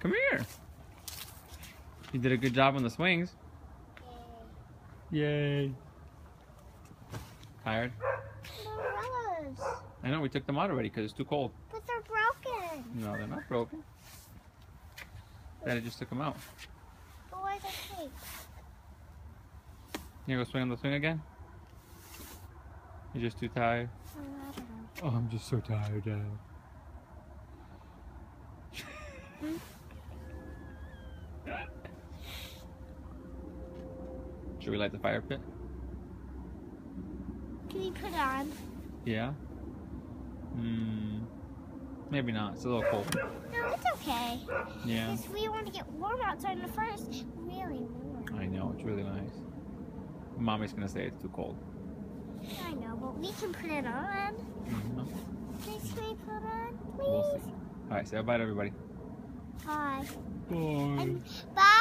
Come here. You did a good job on the swings. Yay. Tired? Umbrellas. I know, we took them out already because it's too cold. But they're broken. No, they're not broken. Daddy just took them out. But why is it pink? You gonna go swing on the swing again? You're just too tired? I don't know. Oh, I'm just so tired, Dad. Should we light the fire pit? Can you put it on? Yeah? Maybe not. It's a little cold. No, it's okay. Yeah. Because we want to get warm outside in the first. Really warm. I know, it's really nice. Mommy's gonna say it's too cold. I know, but we can put it on. Please, can we put it on? Please? We'll see. Alright, say bye to everybody. Bye. Bye. And bye.